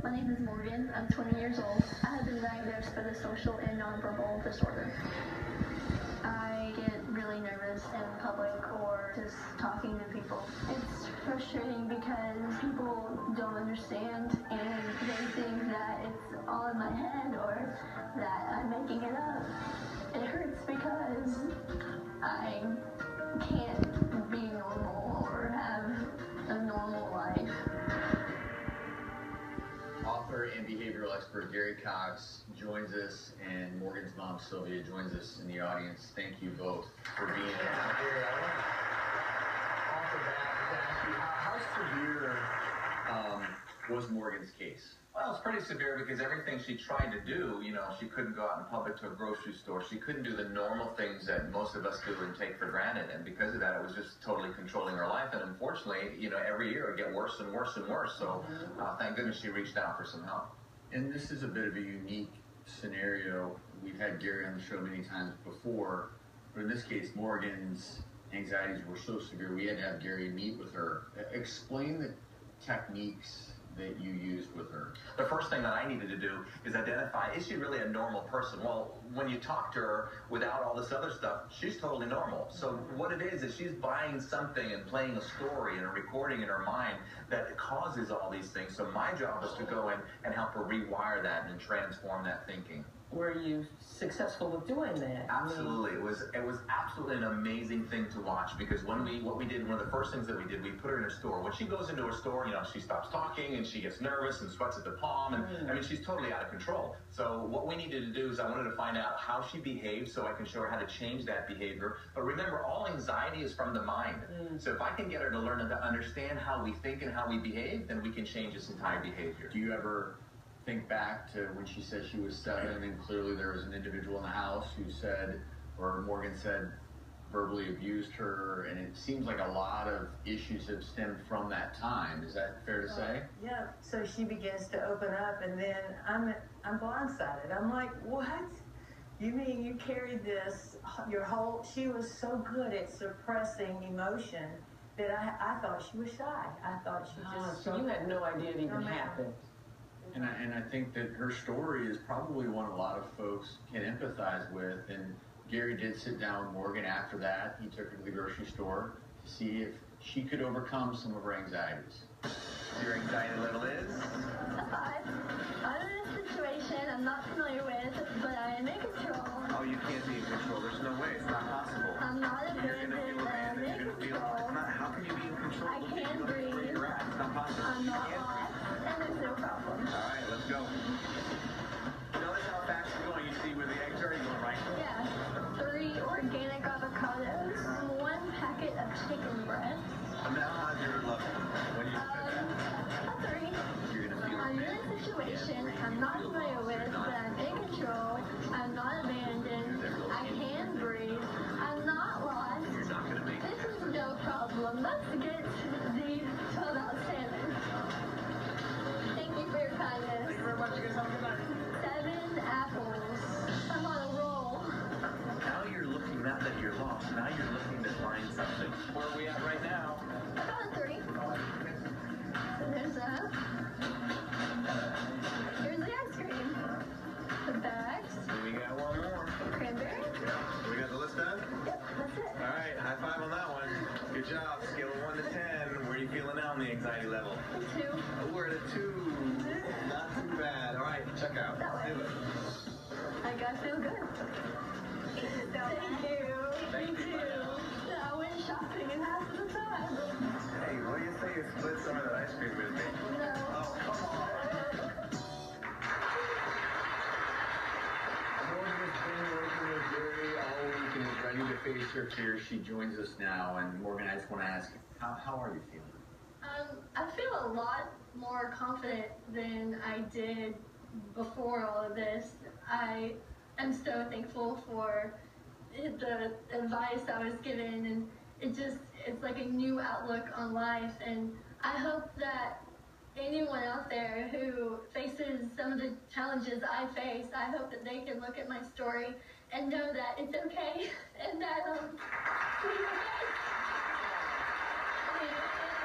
My name is Morgan. I'm 20 years old. I have been diagnosed with a social and nonverbal disorder. I get really nervous in public or just talking to people. It's frustrating because people don't understand and they think that it's all in my head or that I'm making it up. It hurts because I can't be normal or have a normal life. Author and behavioral expert Gary Cox joins us, and Morgan's mom Sylvia joins us in the audience. Thank you both for being here. Gary, I want to offer that to ask you, how severe was Morgan's case? Well, it's pretty severe because everything she tried to do, she couldn't go out in public to a grocery store. She couldn't do the normal things that most of us do and take for granted. And because of that, it was just totally controlling her life. And unfortunately, every year it would get worse and worse and worse. So thank goodness she reached out for some help. And this is a bit of a unique scenario. We've had Gary on the show many times before, but in this case, Morgan's anxieties were so severe, we had to have Gary meet with her. Explain the techniques that you used with her. The first thing that I needed to do is identify, is she really a normal person? Well, when you talk to her without all this other stuff, she's totally normal. So what it is she's buying something and playing a story and a recording in her mind that causes all these things. So my job is to go in and help her rewire that and transform that thinking. Were you successful with doing that? Absolutely. It was absolutely an amazing thing to watch because what we did, one of the first things that we did, we put her in her store. When she goes into her store, she stops talking and she gets nervous and sweats at the palm, and she's totally out of control. So what we needed to do is I wanted to find out how she behaves so I can show her how to change that behavior. But remember, all anxiety is from the mind. So if I can get her to learn to understand how we think and how we behave, then we can change this entire behavior. Do you ever think back to when she said she was 7 and clearly there was an individual in the house who said, or Morgan said, verbally abused her, and it seems like a lot of issues have stemmed from that time. Is that fair to say? Yeah. So she begins to open up, and then I'm blindsided. I'm like, what? You mean you carried this your whole? She was so good at suppressing emotion that I thought she was shy. I thought she just. So you had no idea it even happened. And I think that her story is probably one a lot of folks can empathize with. And Gary did sit down with Morgan after that. He took her to the grocery store to see if she could overcome some of her anxieties. Your anxiety level is? I'm in a situation I'm not familiar with, but I am in control. Oh, you can't be in control. There's no way. It's not possible. I'm not abandoned. I'm in control. How can you be in control? I can't breathe. Where you're at. It's not possible. I'm not lost, and there's no problem. All right, let's go. Notice how fast you're going. You see where the eggs are? You're going right. Yeah. 3 organic avocados, 1 packet of chicken breast. And now how's your level? When you said that? A 3. You're going to feel I'm in a situation I'm not familiar with, but I'm in control. I'm not abandoned. I can breathe. I'm not lost. You're not going to make it. This is no problem. Let's get the 12-ounce salmon. Thank you for your kindness. Thank you very much. You guys have a good night. 7 apples. I'm on a roll. Now you're looking, not that you're lost, now you're looking to find something. Where are we at right now? About a 3. So there's that. Here's the ice cream. The bags. We got one more. Cranberry. We got the list done? Yep, that's it. All right, high five on that one. Good job. Scale of 1 to 10. Where are you feeling now on the anxiety level? A 2. Oh, we're at a 2. Not too bad. All right, check out. That way. Do it. I gotta feel good. Thank you. Thank Me you. too. I went shopping in half of the time. Hey, what do you say you split some of that ice cream with me? No. Oh, come on. Morgan has been working with Gary all week and is ready to face her fears. She joins us now. And Morgan, I just want to ask, how are you feeling? I feel a lot more confident than I did before all of this. I am so thankful for the advice I was given, and it's like a new outlook on life, and I hope that anyone out there who faces some of the challenges I face, I hope that they can look at my story and know that it's okay, and that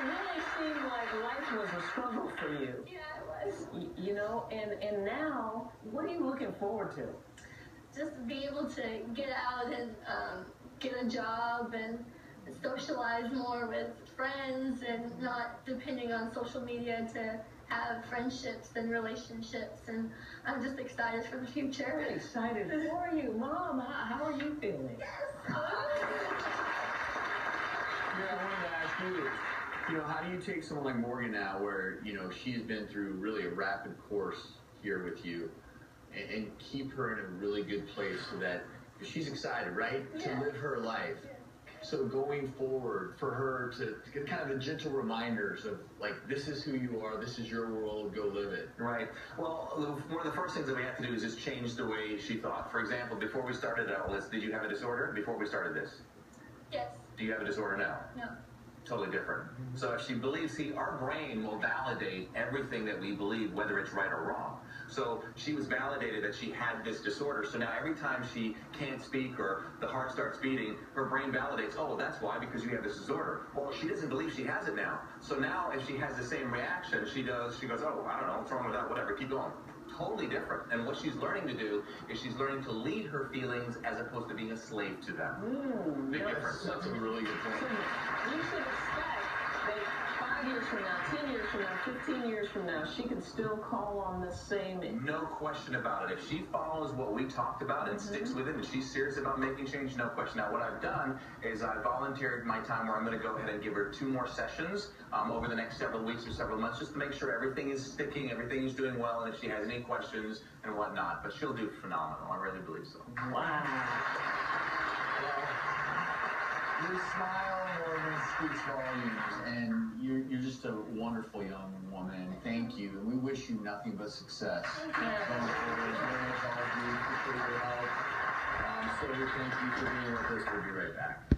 It really seemed like life was a struggle for you. yeah, it was. You you know, and now, what are you looking forward to? Just be able to get out and get a job and socialize more with friends and not depending on social media to have friendships and relationships. And I'm just excited for the future. Excited for you, Mom. How are you feeling? Yes. Yeah, I wanted to ask you, how do you take someone like Morgan now where, she's been through really a rapid course here with you and keep her in a really good place so that she's excited, right? Yeah. To live her life. So going forward, for her to get kind of the gentle reminders of, like, this is who you are, this is your world, go live it. Right. Well, one of the first things that we have to do is just change the way she thought. For example, before we started out, did you have a disorder before we started this? Yes. Do you have a disorder now? No. Totally different. So if she believes, our brain will validate everything that we believe, whether it's right or wrong. So she was validated that she had this disorder. So now every time she can't speak or the heart starts beating, her brain validates, oh, well, that's why, because you have this disorder. Well, she doesn't believe she has it now. So now if she has the same reaction, she goes, oh, I don't know, what's wrong with that, whatever, keep going. Totally different. And what she's learning to do is she's learning to lead her feelings as opposed to being a slave to them. Big difference. That's a really good point. You should expect that 5 years from now, 10 years from now, 15 years from now, she can still call on the same. No question about it. If she follows what we talked about and sticks with it and she's serious about making change, no question. Now, what I've done is I volunteered my time where I'm going to go ahead and give her 2 more sessions over the next several weeks or several months just to make sure everything is sticking, everything is doing well, and if she has any questions and whatnot. But she'll do phenomenal. I really believe so. Wow. Your smile, Morgan, speaks volumes, and you're just a wonderful young woman. Thank you, and we wish you nothing but success. Thank you. Going forward, as well as all of you, appreciate your help. So thank you for being with us. We'll be right back.